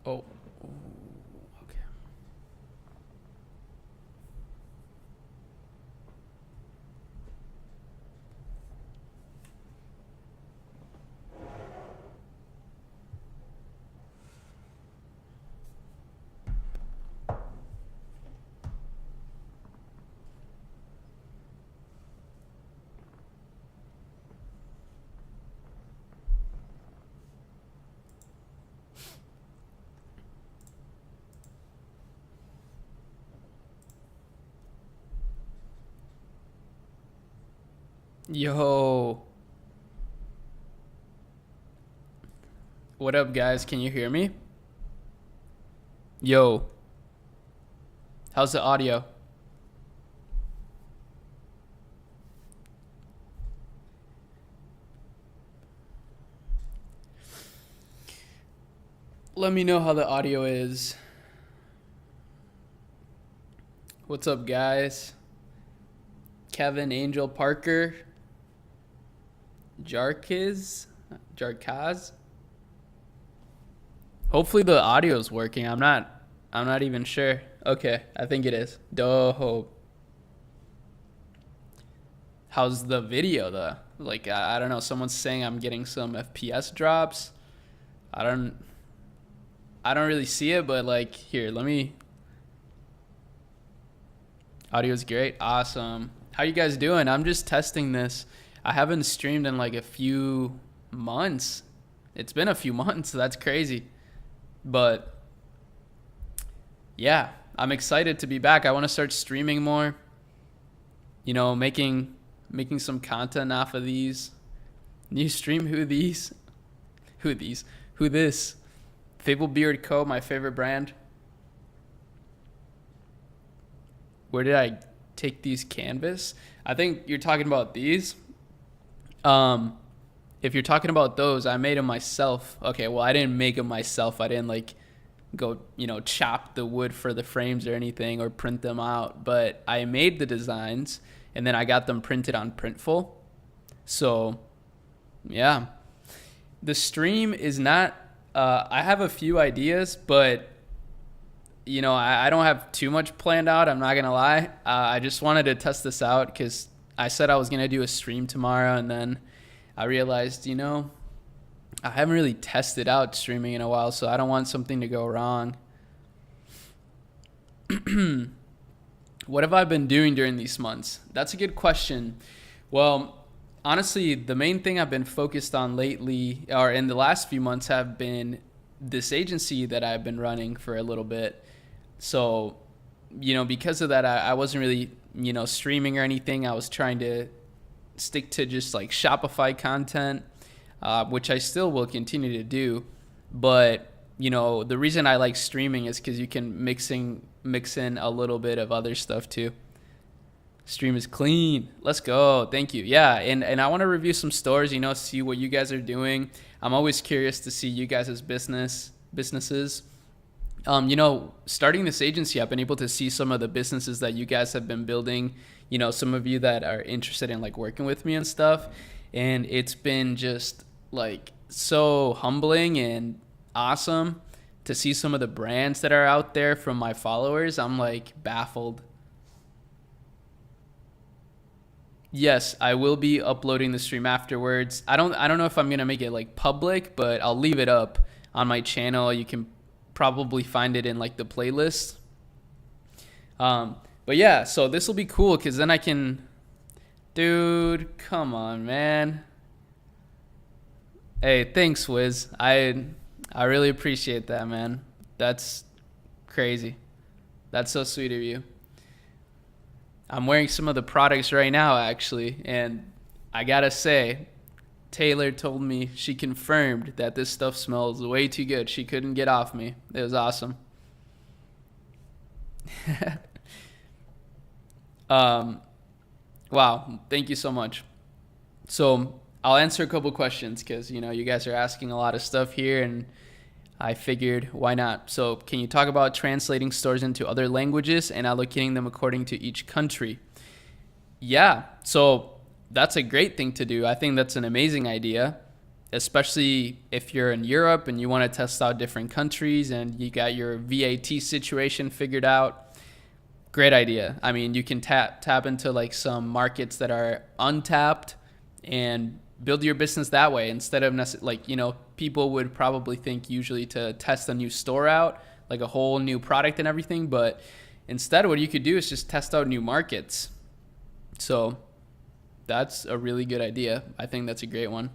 Oh, okay. Yo, what up, guys? Can you hear me? Yo, how's the audio? Let me know how the audio is. What's up, guys? Kevin, Angel, Parker, Jarkaz. Hopefully the audio is working. I'm not even sure. Okay, I think it is. Dope. How's the video though? Like I don't know. Someone's saying I'm getting some FPS drops. I don't I don't really see it, but like here, let me. Audio's great. Awesome. How you guys doing? I'm just testing this. I haven't streamed in like a few months. It's been a few months. So that's crazy. But yeah, I'm excited to be back. I want to start streaming more. Making some content off of these. New stream who these? Who these? Who this? Fable Beard Co., my favorite brand. Where did I take these canvas? I think you're talking about these. Um, if you're talking about those, I made them myself. Okay, well, I didn't make them myself. I didn't like go, chop the wood for the frames or anything or print them out. But I made the designs and then I got them printed on Printful. So, yeah. The stream is not, I have a few ideas, but I don't have too much planned out. I'm not gonna lie. I just wanted to test this out because I said I was gonna do a stream tomorrow, and then I realized, I haven't really tested out streaming in a while, so I don't want something to go wrong. What have I been doing during these months? That's a good question. Well, honestly, the main thing I've been focused on lately, or in the last few months, have been this agency that I've been running for a little bit. So, because of that, I wasn't really, streaming or anything. I was trying to stick to just like Shopify content, which I still will continue to do. But, the reason I like streaming is because you can mix in a little bit of other stuff too. Stream is clean. Let's go. Thank you. Yeah, and I want to review some stores, see what you guys are doing. I'm always curious to see you guys' businesses. Starting this agency, I've been able to see some of the businesses that you guys have been building, some of you that are interested in like working with me and stuff. And it's been just like so humbling and awesome to see some of the brands that are out there from my followers. I'm like baffled. Yes, I will be uploading the stream afterwards. I don't know if I'm gonna make it like public, but I'll leave it up on my channel. You can probably find it in like the playlist. But yeah, so this will be cool because then I can, dude, come on, man. Hey, thanks, Wiz. I really appreciate that, man. That's crazy. That's so sweet of you. I'm wearing some of the products right now, actually, and I gotta say, Taylor told me she confirmed that this stuff smells way too good. She couldn't get off me. It was awesome. um, wow, thank you so much. So I'll answer a couple questions because you guys are asking a lot of stuff here, and I figured why not. So can you talk about translating stores into other languages and allocating them according to each country? Yeah, so that's a great thing to do. I think that's an amazing idea. especially if you're in Europe and you want to test out different countries and you got your VAT situation figured out. Great idea. I mean, you can tap into like some markets that are untapped and build your business that way instead of like, people would probably think usually to test a new store out, like a whole new product and everything. But instead, what you could do is just test out new markets. So that's a really good idea. I think that's a great one.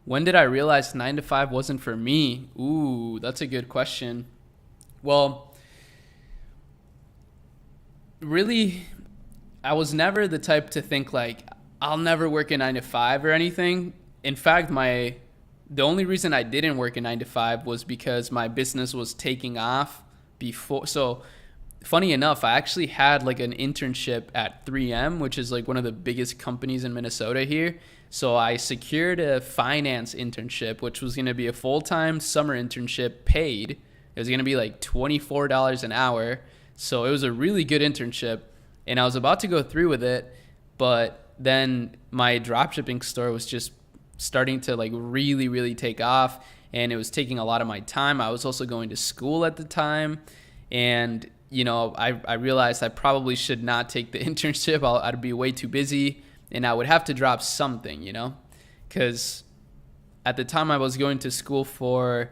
When did I realize 9 to 5 wasn't for me? Ooh, that's a good question. Well, really, I was never the type to think like, I'll never work a 9 to 5 or anything. In fact, the only reason I didn't work a 9 to 5 was because my business was taking off before. So funny enough, I actually had like an internship at 3M, which is like one of the biggest companies in Minnesota here. So I secured a finance internship, which was going to be a full-time summer internship paid. It was going to be like $24 an hour. So it was a really good internship, and I was about to go through with it, but then my dropshipping store was just starting to like really, really take off, and it was taking a lot of my time. I was also going to school at the time, and I realized I probably should not take the internship. I'd be way too busy, and I would have to drop something, because at the time I was going to school for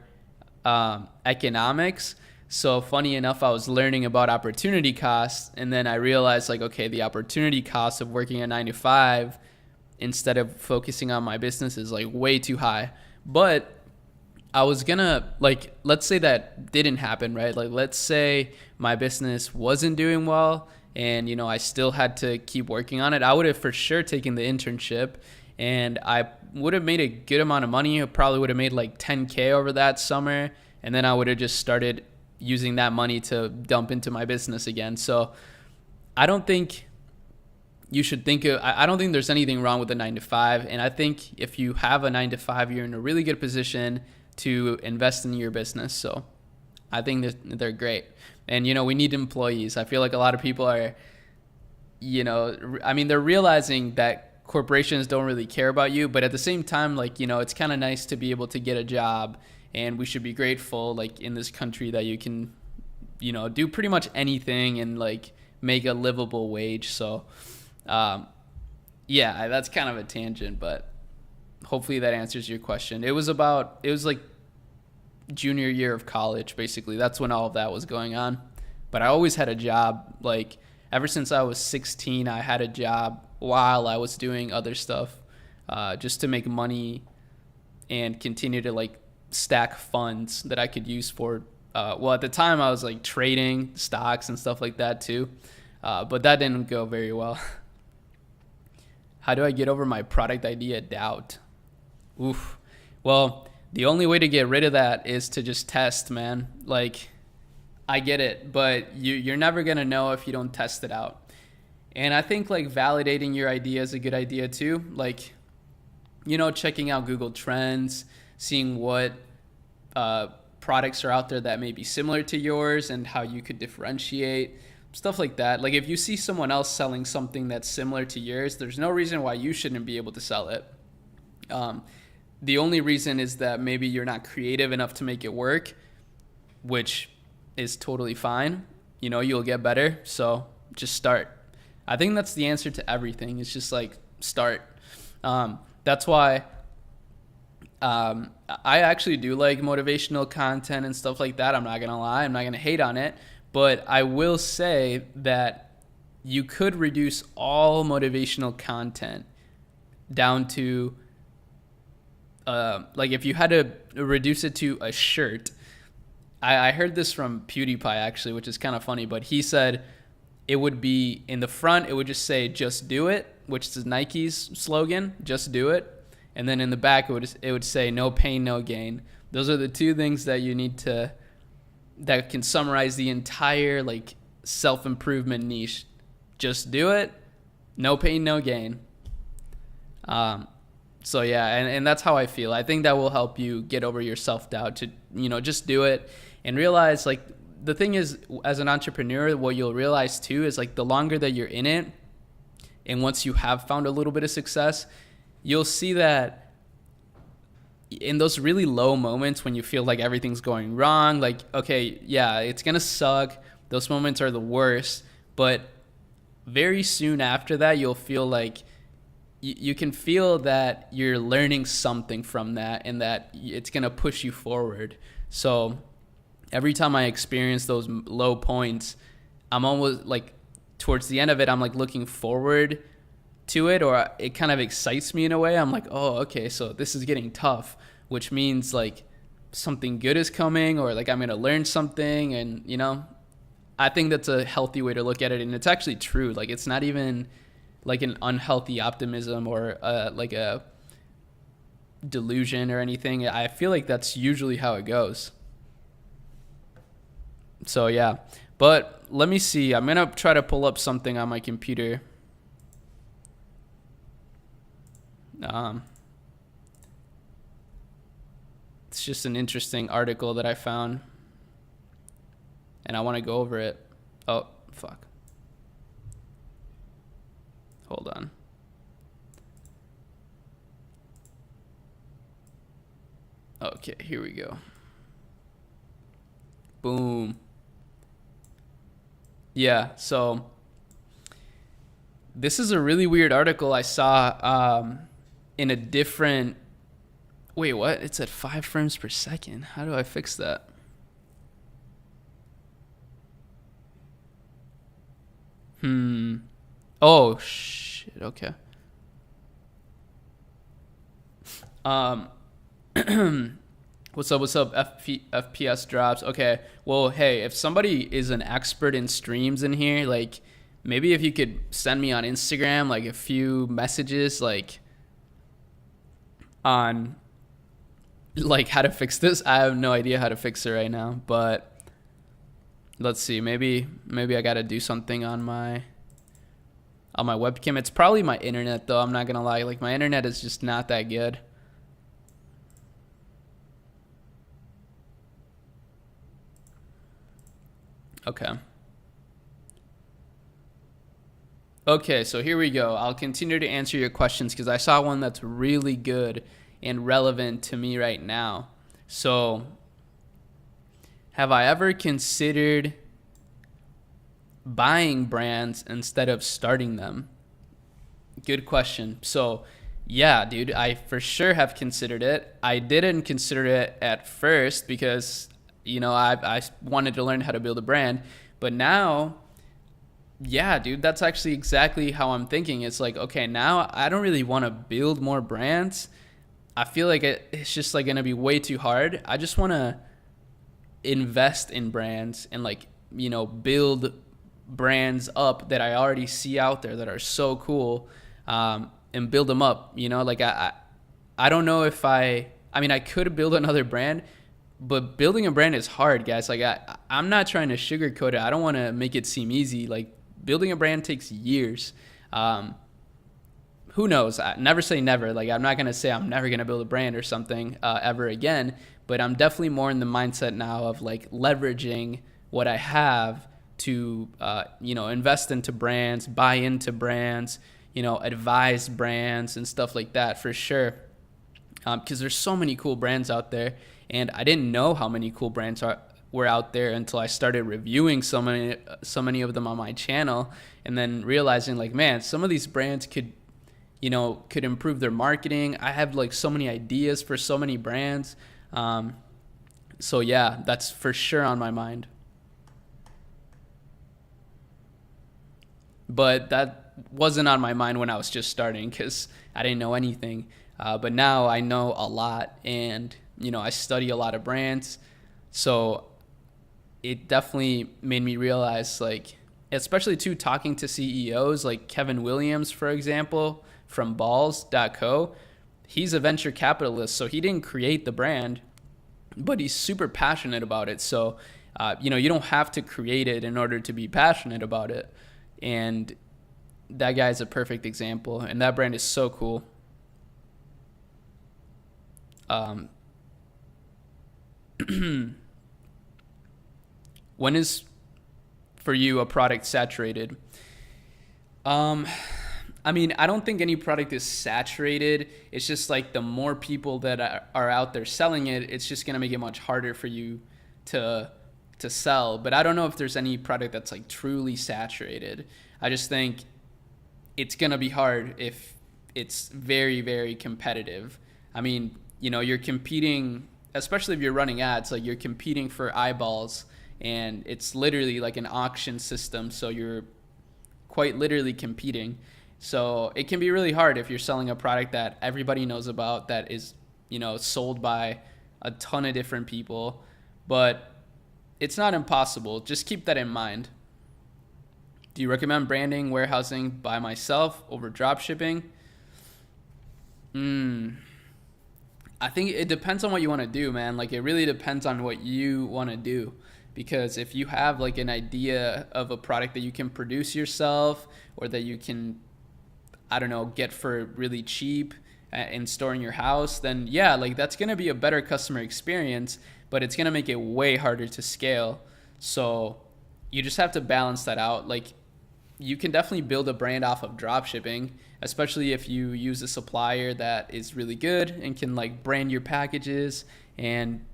economics. So funny enough, I was learning about opportunity costs, and then I realized like, okay, the opportunity cost of working a 9 to 5 instead of focusing on my business is like way too high. But I was gonna, like, let's say that didn't happen, right? Like, let's say my business wasn't doing well and, I still had to keep working on it. I would have for sure taken the internship, and I would have made a good amount of money. I probably would have made like 10K over that summer. And then I would have just started using that money to dump into my business again. So I don't think you should I don't think there's anything wrong with a 9 to 5. And I think if you have a 9 to 5, you're in a really good position to invest in your business. So I think that they're great. And, we need employees. I feel like a lot of people are, they're realizing that corporations don't really care about you. But at the same time, like, it's kind of nice to be able to get a job. And we should be grateful, like, in this country that you can, do pretty much anything and, like, make a livable wage. So, that's kind of a tangent, but hopefully that answers your question. It was like junior year of college, basically. That's when all of that was going on. But I always had a job. Like, ever since I was 16, I had a job while I was doing other stuff, just to make money and continue to, like, stack funds that I could use for at the time I was like trading stocks and stuff like that too, but that didn't go very well. How do I get over my product idea doubt? Oof. Well, the only way to get rid of that is to just test, man. Like, I get it, but you're never gonna know if you don't test it out. And I think like validating your idea is a good idea too. Like, checking out Google Trends, seeing what products are out there that may be similar to yours and how you could differentiate, stuff like that. Like, if you see someone else selling something that's similar to yours, there's no reason why you shouldn't be able to sell it. The only reason is that maybe you're not creative enough to make it work, which is totally fine. You'll get better. So just start. I think that's the answer to everything. It's just like start. That's why I actually do like motivational content and stuff like that. I'm not going to lie. I'm not going to hate on it. But I will say that you could reduce all motivational content down to, like, if you had to reduce it to a shirt. I heard this from PewDiePie, actually, which is kind of funny. But he said it would be in the front, it would just say, just do it, which is Nike's slogan, just do it. And then in the back, it would say, no pain, no gain. Those are the two things that you need that can summarize the entire, like, self-improvement niche. Just do it, no pain, no gain. So yeah, and that's how I feel. I think that will help you get over your self-doubt to, just do it and realize, like, the thing is, as an entrepreneur, what you'll realize too is, like, the longer that you're in it, and once you have found a little bit of success, you'll see that in those really low moments when you feel like everything's going wrong, like, okay, yeah, it's going to suck. Those moments are the worst. But very soon after that, you'll feel like you can feel that you're learning something from that and that it's going to push you forward. So every time I experience those low points, I'm almost like towards the end of it, I'm like looking forward to it, or it kind of excites me in a way. I'm like, oh, okay, so this is getting tough, which means like something good is coming, or like I'm going to learn something. And, I think that's a healthy way to look at it. And it's actually true. Like, it's not even like an unhealthy optimism or like a delusion or anything. I feel like that's usually how it goes. So, yeah. But let me see. I'm going to try to pull up something on my computer. It's just an interesting article that I found, and I want to go over it. Oh, fuck. Hold on. Okay, here we go. Boom. Yeah, so this is a really weird article I saw in a different... Wait, what? It's at 5 frames per second. How do I fix that? Oh, shit. Okay. What's up? FPS drops. Okay. Well, hey, if somebody is an expert in streams in here, like, maybe if you could send me on Instagram, like, a few messages, like, on, like, how to fix this. I have no idea how to fix it right now, but let's see. Maybe I got to do something on my webcam. It's probably my internet, though. I'm not going to lie. Like, my internet is just not that good. Okay, so here we go. I'll continue to answer your questions because I saw one that's really good and relevant to me right now. So, have I ever considered buying brands instead of starting them? Good question. So, yeah, dude, I for sure have considered it. I didn't consider it at first because, I wanted to learn how to build a brand. But now, yeah, dude, that's actually exactly how I'm thinking. It's like, okay, now I don't really want to build more brands. I feel like it's just like going to be way too hard. I just want to invest in brands and like, build brands up that I already see out there that are so cool, and build them up, like I don't know if I could build another brand, but building a brand is hard, guys. Like I'm not trying to sugarcoat it. I don't want to make it seem easy. Like building a brand takes years. Who knows? Never say never. Like I'm not going to say I'm never going to build a brand or something ever again, but I'm definitely more in the mindset now of like leveraging what I have to, invest into brands, buy into brands, advise brands and stuff like that for sure. Because there's so many cool brands out there, and I didn't know how many cool brands were out there until I started reviewing so many of them on my channel, and then realizing like, man, some of these brands could improve their marketing. I have like so many ideas for so many brands. So yeah, that's for sure on my mind. But that wasn't on my mind when I was just starting because I didn't know anything. But now I know a lot, and I study a lot of brands. So it definitely made me realize, like, especially too, talking to CEOs like Kevin Williams, for example, from balls.co. He's a venture capitalist, so he didn't create the brand, but he's super passionate about it. So, you don't have to create it in order to be passionate about it. And that guy's a perfect example, and that brand is so cool. When is for you a product saturated? I mean, I don't think any product is saturated. It's just like the more people that are out there selling it, it's just gonna make it much harder for you to to sell. But I don't know if there's any product that's like truly saturated. I just think it's gonna be hard if it's very, very competitive. I mean, you know, you're competing, especially if you're running ads, like you're competing for eyeballs, and it's literally like an auction system. So you're quite literally competing. So it can be really hard if you're selling a product that everybody knows about, that is, you know, sold by a ton of different people. But it's not impossible. Just keep that in mind. Do you recommend branding, warehousing by myself over drop shipping? I think it depends on what you want to do, man. Like it really depends on what you want to do. Because if you have like an idea of a product that you can produce yourself, or that you can, I don't know, get for really cheap and store in your house, then yeah, like that's going to be a better customer experience, but it's going to make it way harder to scale. So you just have to balance that out. Like you can definitely build a brand off of drop shipping, especially if you use a supplier that is really good and can like brand your packages and,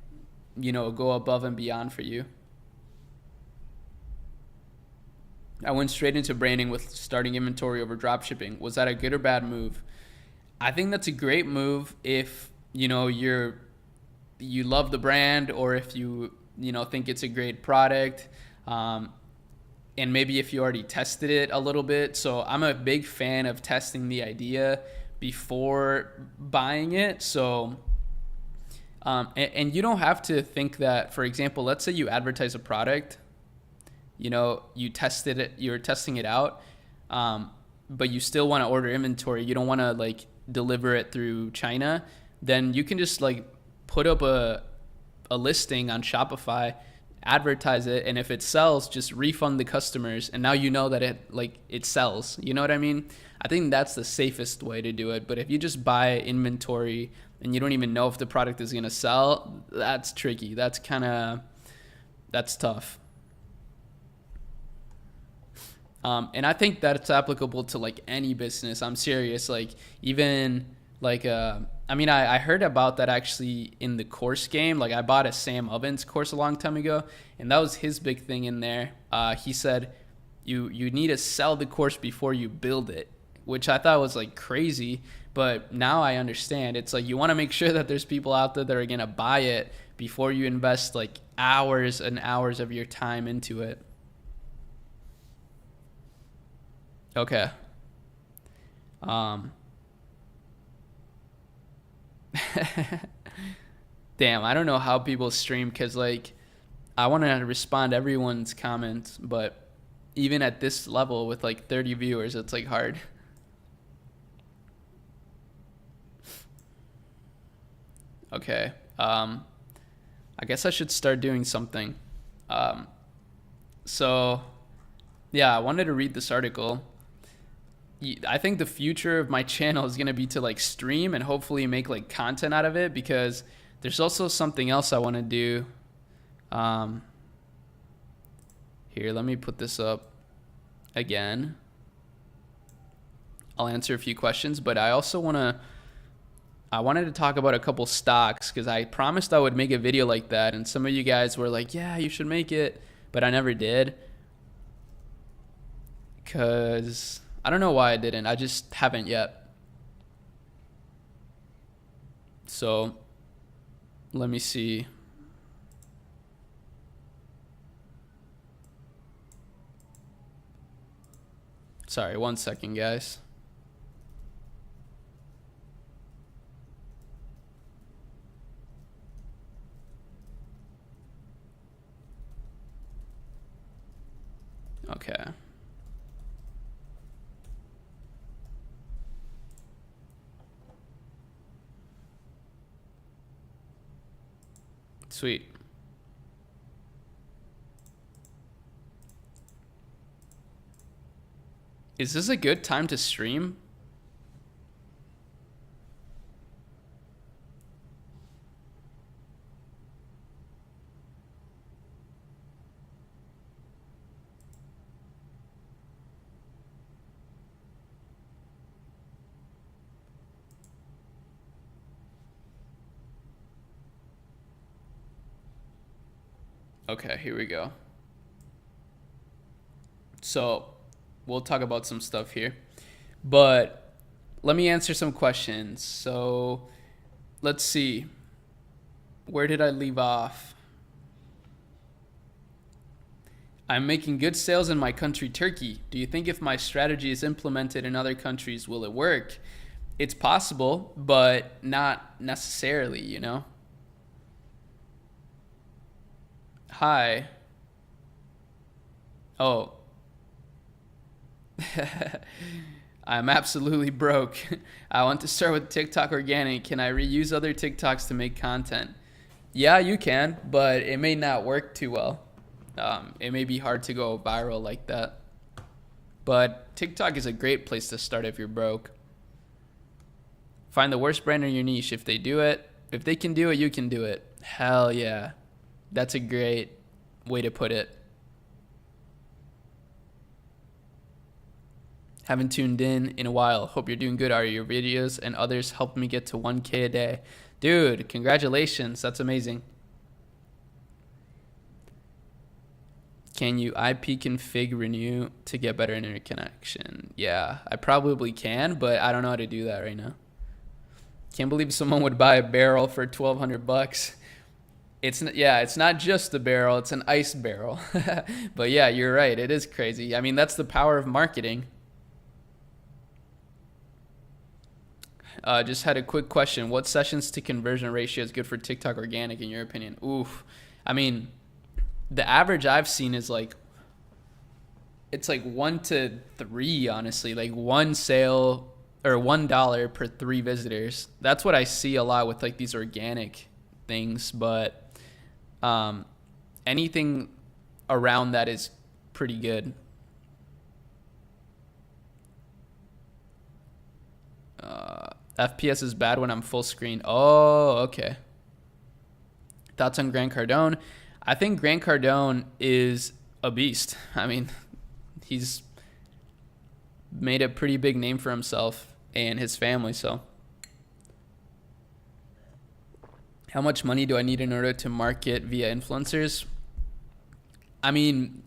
you know, go above and beyond for you. I went straight into branding with starting inventory over drop shipping. Was that a good or bad move? I think that's a great move if, you know, you love the brand, or if you know, think it's a great product. And maybe if you already tested it a little bit. So I'm a big fan of testing the idea before buying it. So and you don't have to think that, for example, let's say you advertise a product, you know, you're testing it out, but you still want to order inventory, you don't want to like deliver it through China, then you can just like put up a listing on Shopify, advertise it, and if it sells, just refund the customers, and now you know that it sells. You know what I mean? I think that's the safest way to do it. But if you just buy inventory and you don't even know if the product is going to sell, that's tricky. That's tough. And I think that it's applicable to like any business. I'm serious. Like even like I mean, I heard about that actually in the course game. Like I bought a Sam Ovens course a long time ago, and that was his big thing in there. He said you need to sell the course before you build it, which I thought was like crazy. But now I understand. It's like you want to make sure that there's people out there that are gonna buy it before you invest like hours and hours of your time into it. Okay. Um, Damn, I don't know how people stream, because like I want to respond to everyone's comments, but even at this level with like 30 viewers, it's like hard. Okay. I guess I should start doing something. Um, so yeah, I wanted to read this article. I think the future of my channel is going to be to like stream and hopefully make like content out of it, because there's also something else I want to do. Um, Here, let me put this up again. I'll answer a few questions, but I wanted to talk about a couple stocks, because I promised I would make a video like that, and some of you guys were like, yeah, you should make it, but I never did, because I don't know why I didn't. I just haven't yet. So let me see. Sorry, 1 second, guys. Okay. Sweet. Is this a good time to stream? Okay, here we go. So we'll talk about some stuff here. But let me answer some questions. So let's see. Where did I leave off? I'm making good sales in my country, Turkey. Do you think if my strategy is implemented in other countries, will it work? It's possible, but not necessarily, you know? Hi. Oh, I'm absolutely broke. I want to start with TikTok organic. Can I reuse other TikToks to make content? Yeah, you can, but it may not work too well. It may be hard to go viral like that. But TikTok is a great place to start if you're broke. Find the worst brand in your niche. If they can do it, you can do it. Hell yeah. That's a great way to put it. Haven't tuned in a while. Hope you're doing good. Are your videos and others helped me get to 1K a day? Dude, congratulations. That's amazing. Can you IP config renew to get better internet connection? Yeah, I probably can, but I don't know how to do that right now. Can't believe someone would buy a barrel for 1,200 bucks. It's not just a barrel, it's an ice barrel. But yeah, you're right. It is crazy. I mean, that's the power of marketing. Just had a quick question. What sessions to conversion ratio is good for TikTok organic in your opinion? Oof. I mean, the average I've seen is like, it's like 1 to 3, honestly. Like one sale or $1 per 3 visitors. That's what I see a lot with like these organic things. But anything around that is pretty good. FPS is bad when I'm full screen. Oh, okay. Thoughts on Grant Cardone? I think Grant Cardone is a beast. I mean, he's made a pretty big name for himself and his family. So, how much money do I need in order to market via influencers? I mean,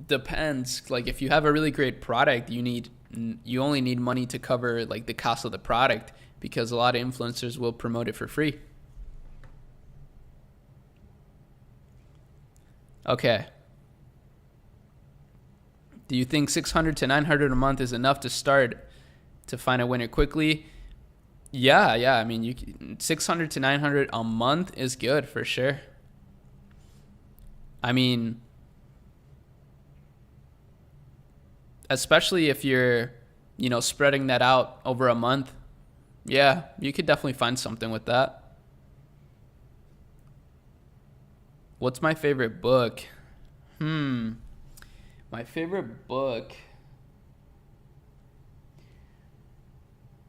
depends. Like, if you have a really great product, you only need money to cover like the cost of the product, because a lot of influencers will promote it for free. Okay. Do you think 600 to 900 a month is enough to start to find a winner quickly? Yeah. I mean, 600 to 900 a month is good for sure. I mean, especially if you're, spreading that out over a month. Yeah, you could definitely find something with that. What's my favorite book? My favorite book.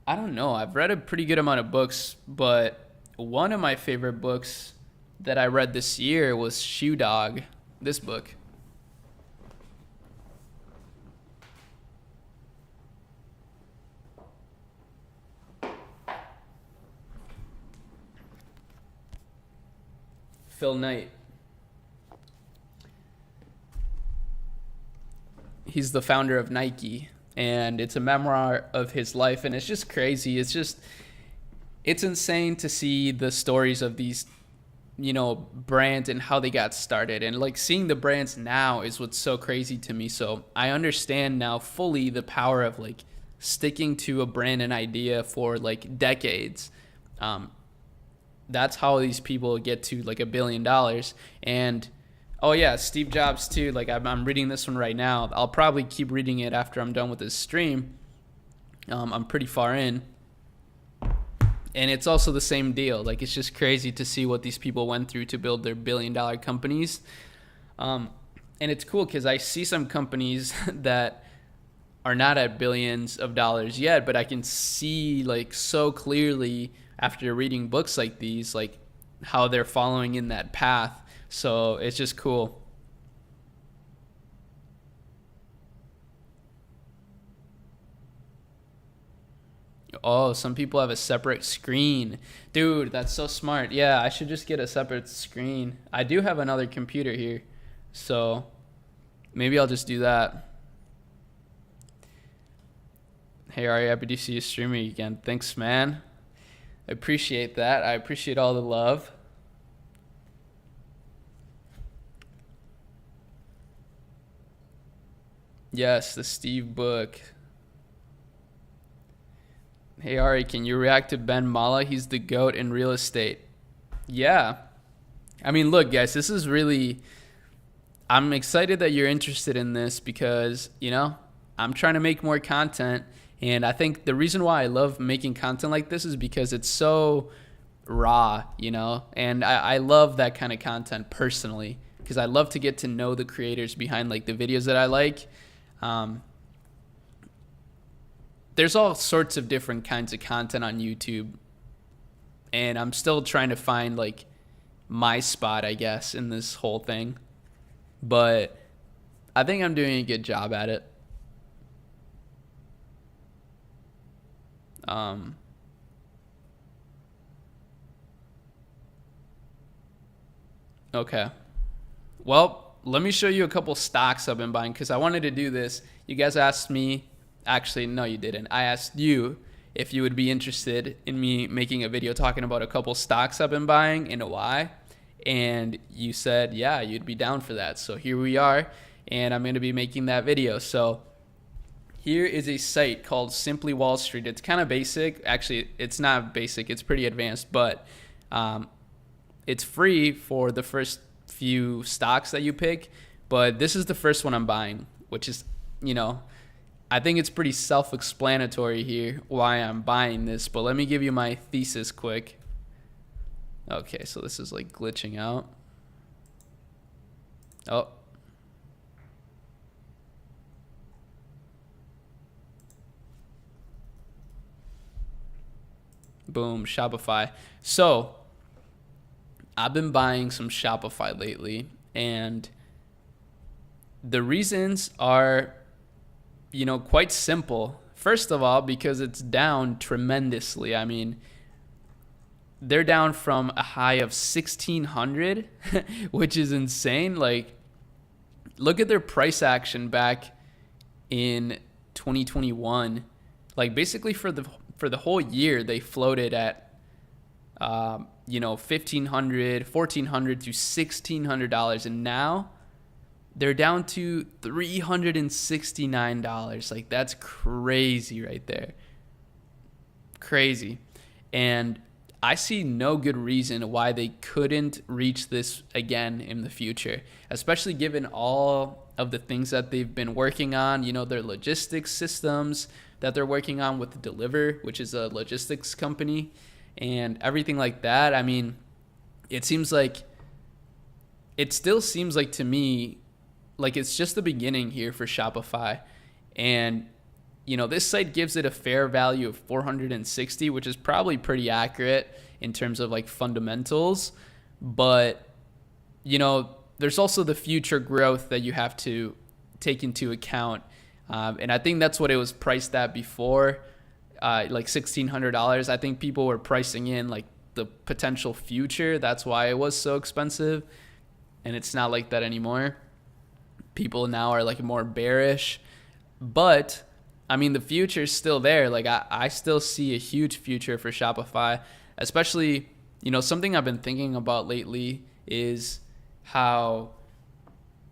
I don't know. I've read a pretty good amount of books, but one of my favorite books that I read this year was Shoe Dog. This book. Phil Knight. He's the founder of Nike, and it's a memoir of his life, and it's just crazy. It's insane to see the stories of these brands and how they got started, and like seeing the brands now is what's so crazy to me. So I understand now fully the power of like sticking to a brand and idea for like decades. That's how these people get to like $1 billion. And oh yeah, Steve Jobs too. Like I'm reading this one right now. I'll probably keep reading it after I'm done with this stream. I'm pretty far in, and it's also the same deal. Like, it's just crazy to see what these people went through to build their $1 billion companies. And it's cool because I see some companies that are not at billions of dollars yet, but I can see like so clearly after reading books like these, like how they're following in that path. So it's just cool. Oh, some people have a separate screen. Dude, that's so smart. Yeah, I should just get a separate screen. I do have another computer here, so maybe I'll just do that. Hey, Ari, happy to see you streaming again. Thanks, man. I appreciate that. I appreciate all the love. Yes, the Steve book. Hey, Ari, can you react to Ben Mallah? He's the GOAT in real estate. Yeah. I mean, look, guys, this is really... I'm excited that you're interested in this because, you know, I'm trying to make more content. And I think the reason why I love making content like this is because it's so raw, you know? And I love that kind of content personally because I love to get to know the creators behind, like, the videos that I like. There's all sorts of different kinds of content on YouTube, and I'm still trying to find like my spot, I guess, in this whole thing, but I think I'm doing a good job at it. Okay, well, let me show you a couple stocks I've been buying because I wanted to do this. You guys asked me. Actually, no, you didn't. I asked you if you would be interested in me making a video talking about a couple stocks I've been buying and why. And you said, yeah, you'd be down for that. So here we are, and I'm going to be making that video. So here is a site called Simply Wall Street. It's kind of basic. Actually, it's not basic. It's pretty advanced, but it's free for the first few stocks that you pick. But this is the first one I'm buying, which is, you know, I think it's pretty self-explanatory here why I'm buying this, but let me give you my thesis quick. Okay, so this is like glitching out. Oh. Boom, Shopify. So, I've been buying some Shopify lately, and the reasons are, you know, quite simple. First of all, because it's down tremendously. I mean, they're down from a high of 1,600, which is insane. Like, look at their price action back in 2021. Like, basically for the whole year, they floated at, you know, $1,500, $1,400 to $1,600, and now they're down to $369. Like, that's crazy right there. Crazy. And I see no good reason why they couldn't reach this again in the future, especially given all of the things that they've been working on, you know, their logistics systems that they're working on with Deliverr, which is a logistics company, and everything like that. I mean, it still seems like to me, like it's just the beginning here for Shopify. And, you know, this site gives it a fair value of 460, which is probably pretty accurate in terms of like fundamentals. But, you know, there's also the future growth that you have to take into account. And I think that's what it was priced at before, like $1,600. I think people were pricing in like the potential future. That's why it was so expensive. And it's not like that anymore. People now are like more bearish, but I mean, the future is still there. Like I still see a huge future for Shopify, especially, you know, something I've been thinking about lately is how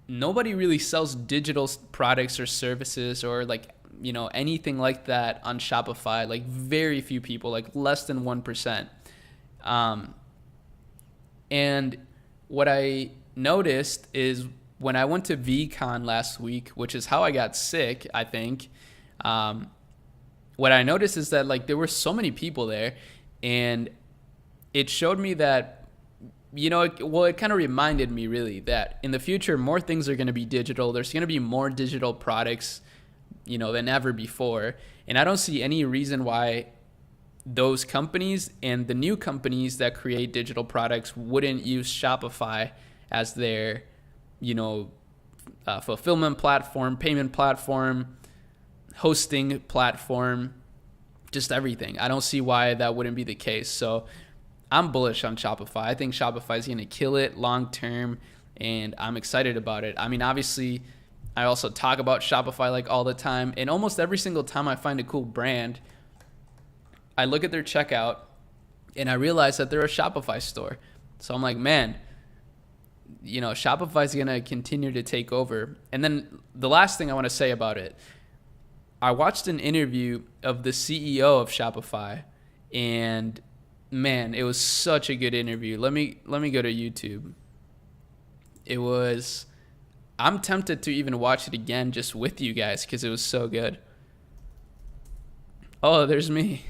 nobody really sells digital products or services or like, you know, anything like that on Shopify. Like very few people, like less than 1%. And what I noticed is when I went to VCon last week, which is how I got sick, I think, what I noticed is that like there were so many people there, and it showed me that, you know, it kind of reminded me really that in the future, more things are going to be digital. There's going to be more digital products, you know, than ever before. And I don't see any reason why those companies and the new companies that create digital products wouldn't use Shopify as their, you know, fulfillment platform, payment platform, hosting platform, just everything. I don't see why that wouldn't be the case. So I'm bullish on Shopify. I think Shopify is going to kill it long term, and I'm excited about it. I mean, obviously, I also talk about Shopify like all the time, and almost every single time I find a cool brand, I look at their checkout and I realize that they're a Shopify store. So I'm like, man, Shopify is going to continue to take over. And then the last thing I want to say about it, I watched an interview of the CEO of Shopify, and man, it was such a good interview. Let me go to YouTube. I'm tempted to even watch it again just with you guys because it was so good. Oh, there's me.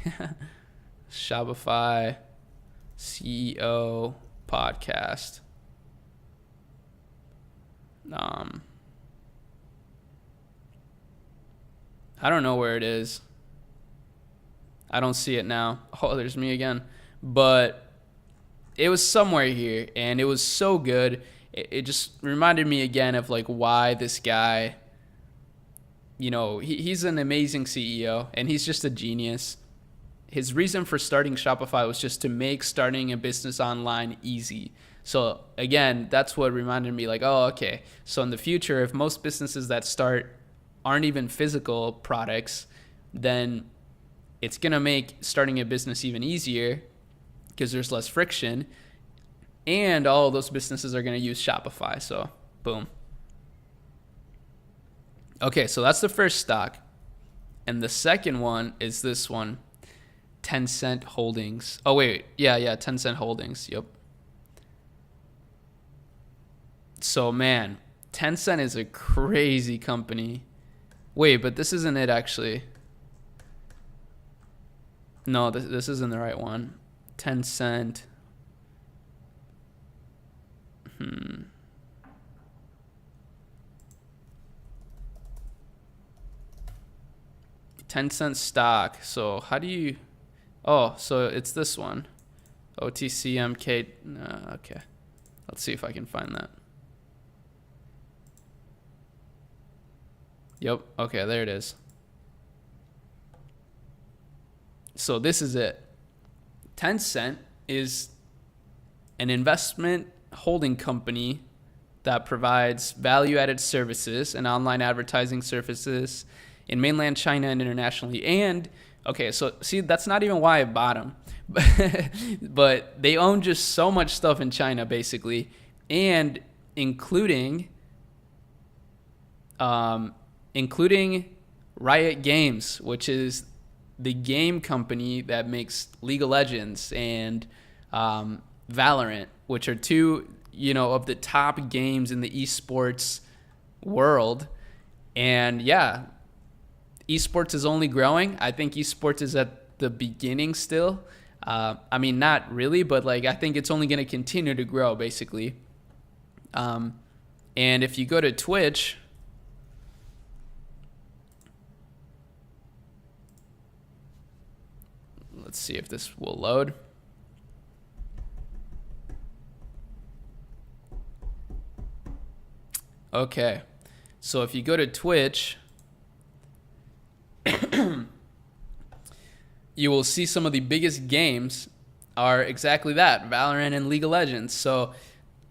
Shopify CEO podcast. I don't know where it is. I don't see it now. Oh, there's me again. But it was somewhere here, and it was so good. It just reminded me again of like why this guy, he's an amazing CEO, and he's just a genius. His reason for starting Shopify was just to make starting a business online easy. So again, that's what reminded me like, oh, okay. So in the future, if most businesses that start aren't even physical products, then it's going to make starting a business even easier because there's less friction. And all of those businesses are going to use Shopify. So boom. Okay, so that's the first stock. And the second one is this one, Tencent Holdings. Oh, wait. Yeah, Tencent Holdings. Yep. So, man, Tencent is a crazy company. Wait, but this isn't it, actually. No, this isn't the right one. Tencent. Tencent stock. So how do you... Oh, so it's this one. OTCMK. Okay. Let's see if I can find that. Yep. Okay, there it is. So this is it. Tencent is an investment holding company that provides value-added services and online advertising services in mainland China and internationally. And okay, so see, that's not even why I bought them, but they own just so much stuff in China, basically, and including Riot Games, which is the game company that makes League of Legends and Valorant, which are two, of the top games in the esports world. And yeah, esports is only growing. I think esports is at the beginning still. I mean, not really, but like I think it's only going to continue to grow, basically. And if you go to Twitch, let's see if this will load. Okay, so if you go to Twitch, you will see some of the biggest games are exactly that, Valorant and League of Legends. So,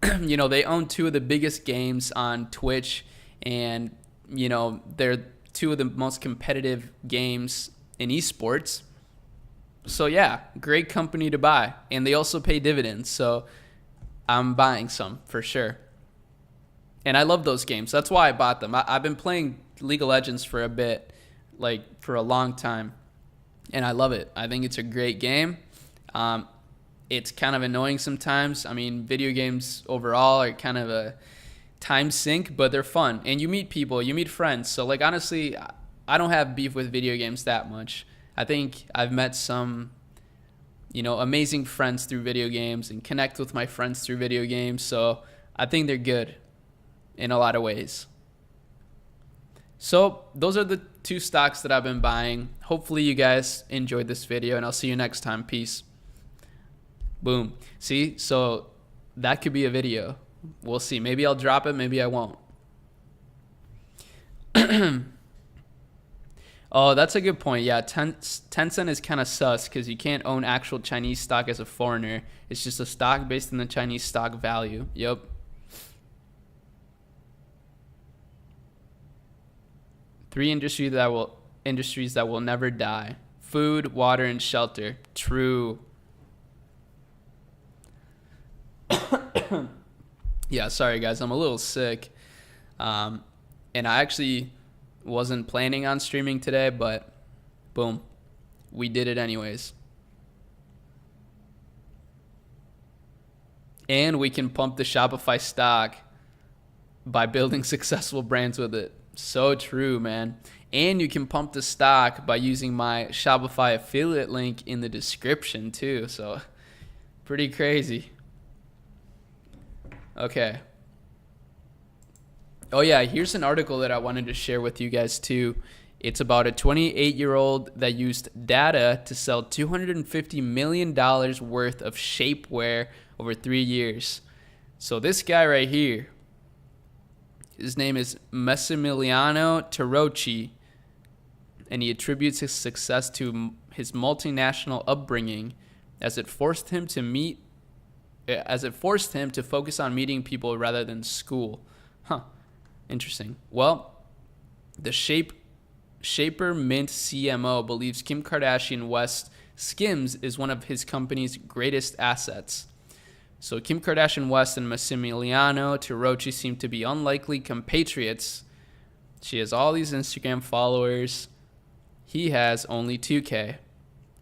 they own two of the biggest games on Twitch, and, they're two of the most competitive games in esports. So, yeah, great company to buy. And they also pay dividends, so I'm buying some for sure. And I love those games. That's why I bought them. I've been playing League of Legends for a bit, like for a long time, and I love it. I think it's a great game. It's kind of annoying sometimes. I mean, video games overall are kind of a time sink, but they're fun. And you meet people, you meet friends. So, like, honestly, I don't have beef with video games that much. I think I've met some, amazing friends through video games and connect with my friends through video games. So I think they're good in a lot of ways. So those are the two stocks that I've been buying. Hopefully you guys enjoyed this video, and I'll see you next time. Peace. Boom. See, so that could be a video. We'll see. Maybe I'll drop it. Maybe I won't. Oh, that's a good point. Yeah, Tencent is kind of sus because you can't own actual Chinese stock as a foreigner. It's just a stock based on the Chinese stock value. Yep. Three industries that will never die: food, water, and shelter. True. Yeah, sorry guys, I'm a little sick. Um, and I actually wasn't planning on streaming today, but boom, we did it anyways. And we can pump the Shopify stock by building successful brands with it. So true, man. And you can pump the stock by using my Shopify affiliate link in the description too. So pretty crazy. Okay. Oh yeah, here's an article that I wanted to share with you guys too. It's about a 28-year-old that used data to sell $250 million worth of shapewear over 3 years. So this guy right here, his name is Massimiliano Tarocchi, and he attributes his success to his multinational upbringing as it forced him to focus on meeting people rather than school. Huh. Interesting. Well, the Shaper Mint CMO believes Kim Kardashian West Skims is one of his company's greatest assets. So Kim Kardashian West and Massimiliano Tarocchi seem to be unlikely compatriots. She has all these Instagram followers. He has only 2K.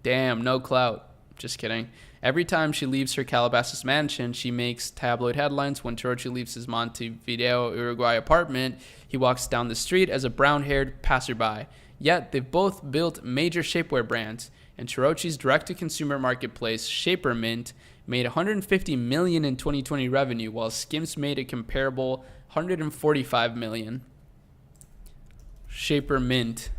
Damn, no clout. Just kidding. Every time she leaves her Calabasas mansion, she makes tabloid headlines. When Tarocchi leaves his Montevideo, Uruguay apartment, he walks down the street as a brown-haired passerby. Yet, they've both built major shapewear brands, and Tarocchi's direct-to-consumer marketplace, Shaper Mint, made $150 million in 2020 revenue, while Skims made a comparable $145 million. Shaper Mint.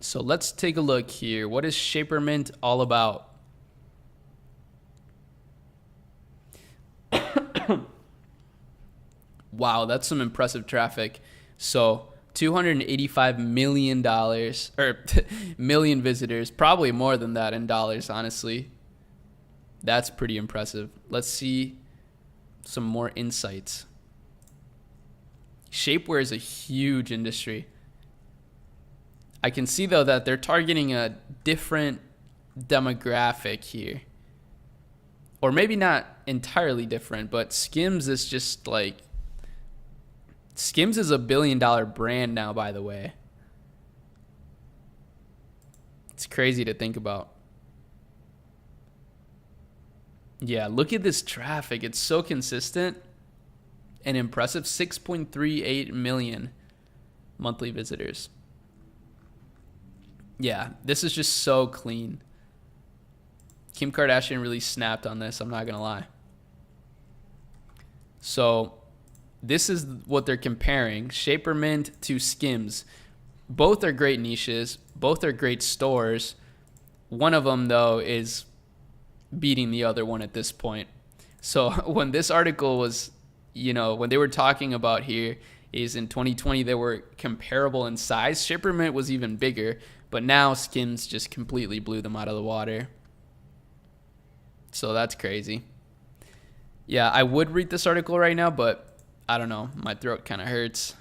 So let's take a look here. What is Shaper Mint all about? Wow, that's some impressive traffic. So $285 million, or million visitors, probably more than that in dollars, honestly. That's pretty impressive. Let's see some more insights. Shapewear is a huge industry. I can see, though, that they're targeting a different demographic here. Or maybe not entirely different, but Skims is just like... Skims is $1 billion brand now, by the way. It's crazy to think about. Yeah, look at this traffic. It's so consistent and impressive. 6.38 million monthly visitors. Yeah, this is just so clean. Kim Kardashian really snapped on this, I'm not going to lie. So this is what they're comparing. Shaper Mint to Skims. Both are great niches. Both are great stores. One of them, though, is beating the other one at this point. So when this article was, when they were talking about here, is in 2020 they were comparable in size. Shaper Mint was even bigger. But now Skims just completely blew them out of the water. So that's crazy. Yeah, I would read this article right now, but I don't know. My throat kind of hurts.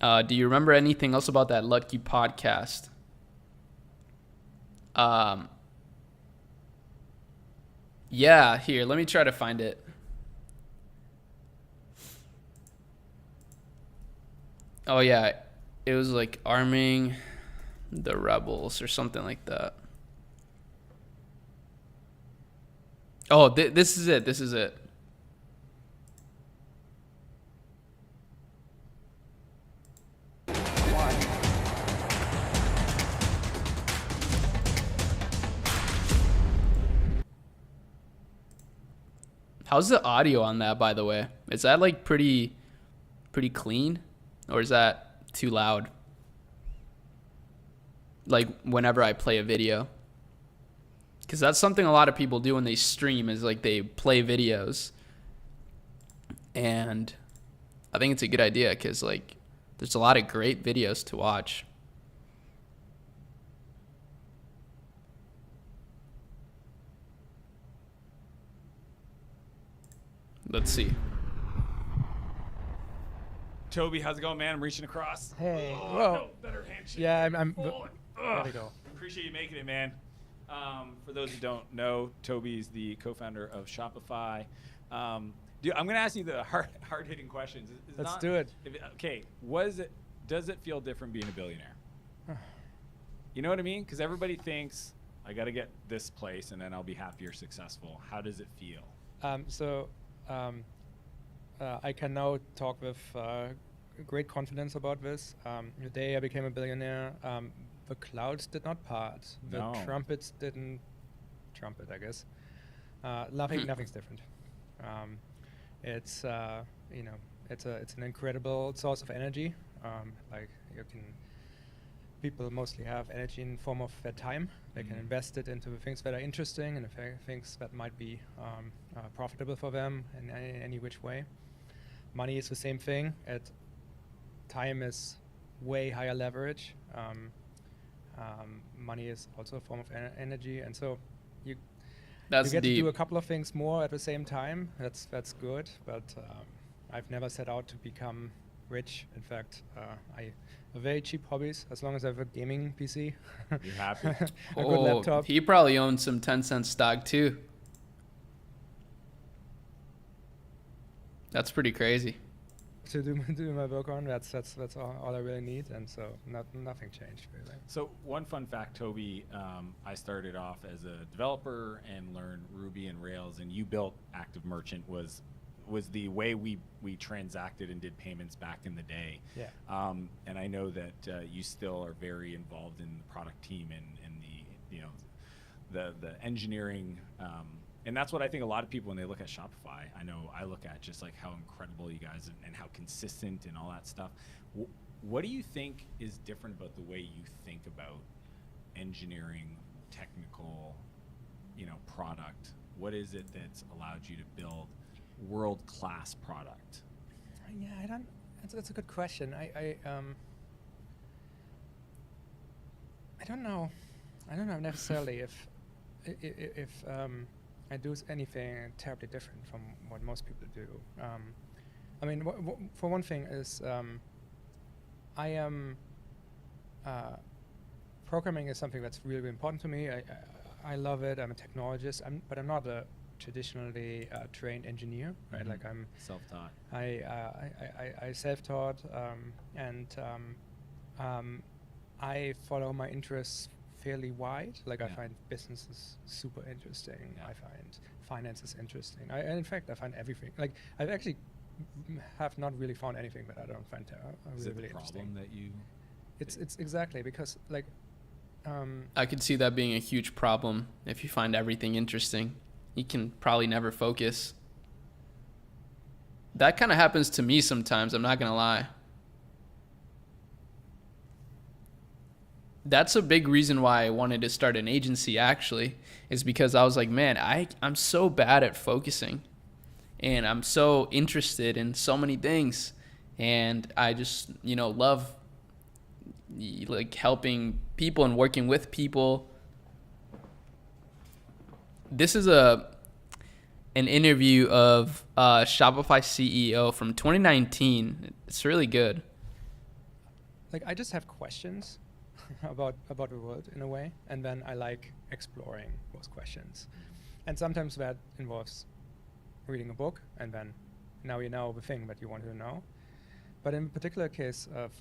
Do you remember anything else about that Lucky podcast? Yeah, here, let me try to find it. Oh, yeah. It was like arming the rebels or something like that. Oh, this is it. This is it. How's the audio on that, by the way? Is that like pretty clean? Or is that too loud? Like whenever I play a video. Because that's something a lot of people do when they stream is like they play videos. And I think it's a good idea because like there's a lot of great videos to watch. Let's see. Toby, how's it going, man? I'm reaching across. Hey. Oh, Whoa. no, better handshake. Yeah, I'm Oh, there we go. Appreciate you making it, man. For those who don't know, Toby's the co-founder of Shopify. Dude, I'm going to ask you the hard-hitting questions. Let's do it. Okay, does it feel different being a billionaire? You know what I mean? Because everybody thinks, I got to get this place and then I'll be happy or successful. How does it feel? I can now talk with great confidence about this. The day I became a billionaire, the clouds did not part. The trumpets didn't trumpet, I guess. Nothing's different. It's it's an incredible source of energy. Like people mostly have energy in the form of their time. They can invest it into the things that are interesting and the things that might be profitable for them in any which way. Money is the same thing. Time is way higher leverage. Money is also a form of energy, and so you get deep. to do a couple of things more at the same time. That's good, but I've never set out to become rich. In fact, I have very cheap hobbies. As long as I have a gaming PC, You're happy? a good laptop. He probably owns some 10-cent stock too. That's pretty crazy. To do my work on, that's all I really need, and so nothing changed really. So one fun fact, Toby, I started off as a developer and learned Ruby and Rails, and you built Active Merchant was the way we transacted and did payments back in the day. Yeah. And I know that you still are very involved in the product team and the engineering. And that's what I think a lot of people, when they look at Shopify, I know I look at just like how incredible you guys and how consistent and all that stuff. What do you think is different about the way you think about engineering, technical, product? What is it that's allowed you to build world-class product? Yeah, that's a good question. I don't know. I don't know necessarily if I do anything terribly different from what most people do. I mean, for one thing is I am programming is something that's really, really important to me. I love it. I'm a technologist, but I'm not a traditionally trained engineer, right? Mm-hmm. Like I'm self-taught. I self-taught, and I follow my interests fairly wide. Like I find businesses super interesting. I find finance is interesting. And in fact, I find everything. Like I've actually have not really found anything that I don't find is really, it the really problem interesting. that you? It's exactly because like. I could see that being a huge problem if you find everything interesting. You can probably never focus. That kind of happens to me sometimes, I'm not going to lie. That's a big reason why I wanted to start an agency, actually, is because I was like, man, I'm so bad at focusing. And I'm so interested in so many things. And I just, love like helping people and working with people. This is an interview of Shopify CEO from 2019. It's really good. Like I just have questions about the world in a way, and then I like exploring those questions. And sometimes that involves reading a book, and then now you know the thing that you wanted to know. But in the particular case of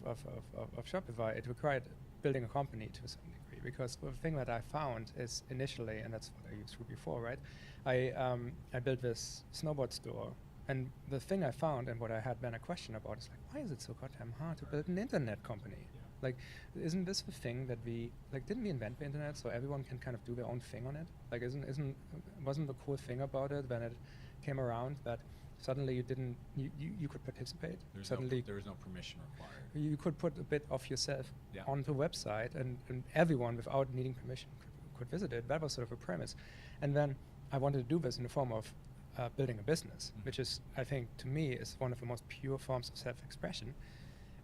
Shopify, it required building a company to a certain degree, because the thing that I found is initially, and that's what I used Ruby for, right? I built this snowboard store, and the thing I found and what I had then a question about is like, why is it so goddamn hard to build an internet company? Like, isn't this the thing that didn't we invent the internet so everyone can kind of do their own thing on it? Like, wasn't the cool thing about it when it came around that suddenly you could participate? There was no permission required. You could put a bit of yourself onto a website, and everyone without needing permission could visit it. That was sort of a premise. And then I wanted to do this in the form of building a business, which is, I think, to me, is one of the most pure forms of self-expression.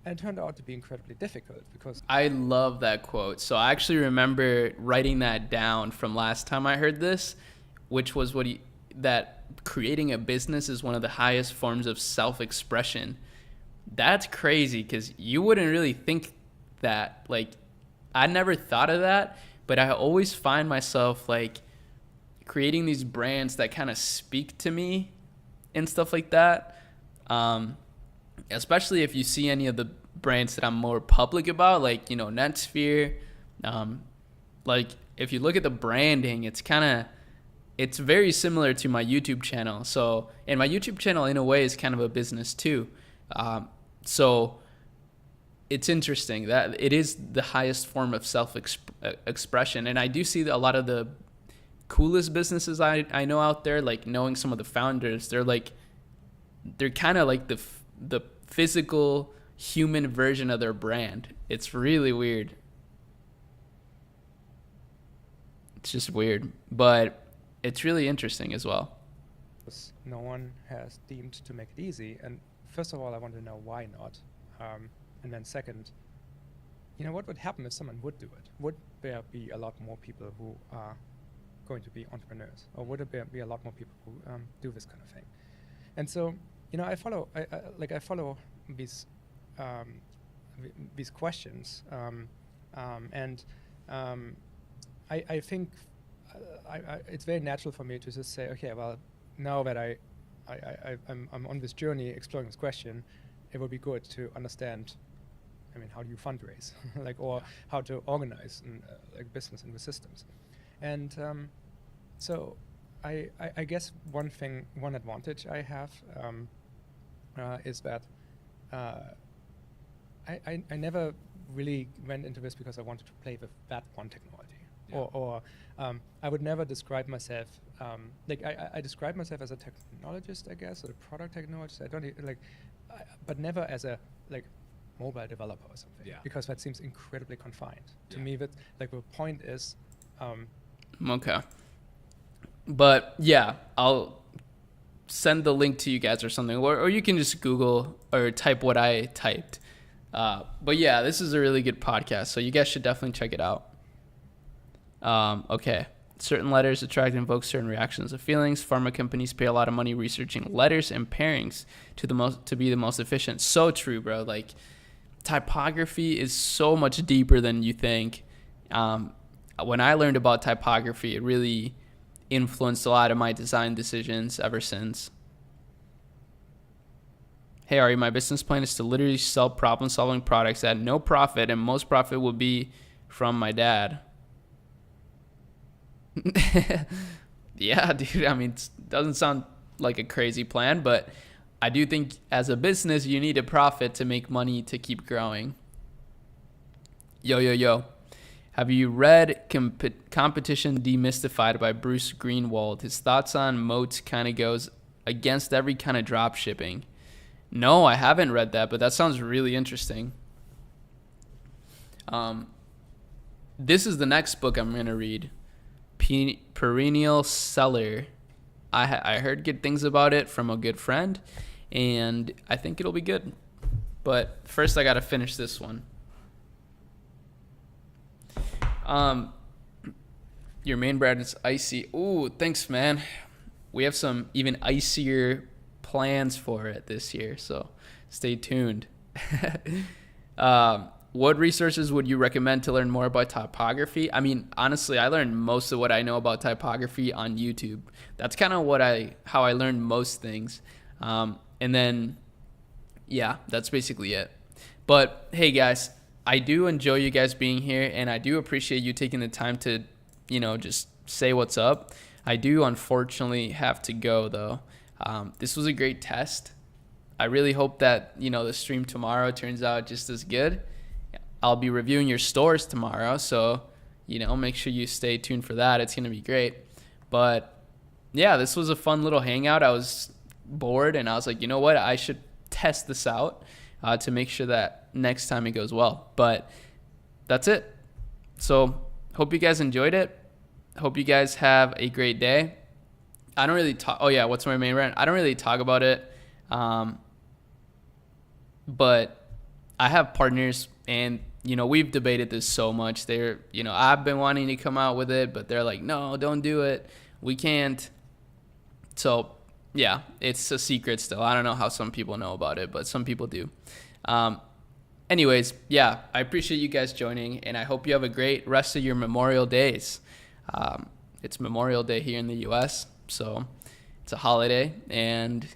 And it turned out to be incredibly difficult because I love that quote. So I actually remember writing that down from last time I heard this, which was that creating a business is one of the highest forms of self-expression. That's crazy because you wouldn't really think that. Like, I never thought of that, but I always find myself like creating these brands that kind of speak to me and stuff like that. Especially if you see any of the brands that I'm more public about, like, Netsphere. Like, if you look at the branding, it's very similar to my YouTube channel. So, and my YouTube channel in a way is kind of a business too. So it's interesting that it is the highest form of self-expression. And I do see that a lot of the coolest businesses I know out there, like knowing some of the founders, they're kind of like the physical human version of their brand. It's really weird. It's just weird, but it's really interesting as well. No one has deemed to make it easy. And first of all, I want to know why not. And then second, what would happen if someone would do it? Would there be a lot more people who are going to be entrepreneurs? Or would there be a lot more people who do this kind of thing? And so, I follow these questions. And I think it's very natural for me to just say, okay, well, now that I'm on this journey exploring this question, it would be good to understand, how do you fundraise, or how to organize business in the systems. And so I guess one advantage I have is that I never really went into this because I wanted to play with that one technology. Yeah. Or I would never describe myself I describe myself as a technologist, I guess, or a product technologist. I don't but never as a mobile developer or something. Yeah. Because that seems incredibly confined to me. That the point is. Okay. But yeah, I'll send the link to you guys or something, or you can just Google or type what I typed. But yeah, this is a really good podcast, so you guys should definitely check it out. Okay. Certain letters attract and invoke certain reactions of feelings. Pharma companies pay a lot of money researching letters and pairings to be the most efficient. So true, bro. Typography is so much deeper than you think. When I learned about typography, it really influenced a lot of my design decisions ever since. Hey, Ari, my business plan is to literally sell problem-solving products at no profit, and most profit will be from my dad. Yeah, dude. It doesn't sound like a crazy plan, but I do think as a business, you need a profit to make money to keep growing. Yo. Have you read Competition Demystified by Bruce Greenwald? His thoughts on moats kind of goes against every kind of drop shipping. No, I haven't read that, but that sounds really interesting. This is the next book I'm going to read. Perennial Seller. I heard good things about it from a good friend, and I think it'll be good. But first I got to finish this one. Your main brand is icy. Ooh, thanks, man. We have some even icier plans for it this year, so stay tuned. What resources would you recommend to learn more about typography? Honestly, I learned most of what I know about typography on YouTube. That's kind of how I learned most things. And then, yeah, that's basically it. But hey, guys, I do enjoy you guys being here, and I do appreciate you taking the time to, just say what's up. I do unfortunately have to go, though. This was a great test. I really hope that, the stream tomorrow turns out just as good. I'll be reviewing your stores tomorrow, so, make sure you stay tuned for that. It's going to be great. But, yeah, this was a fun little hangout. I was bored, and I was like, you know what? I should test this out to make sure that next time it goes well. But that's it. So, hope you guys enjoyed it. hope you guys have a great day. I don't really talk. Oh yeah, what's my main rant? I don't really talk about it, but I have partners, and we've debated this so much. I've been wanting to come out with it, but they're like, no, don't do it. We can't. So yeah, it's a secret still. I don't know how some people know about it, but some people do. Anyways, yeah, I appreciate you guys joining, and I hope you have a great rest of your Memorial Days. It's Memorial Day here in the U.S., so it's a holiday, and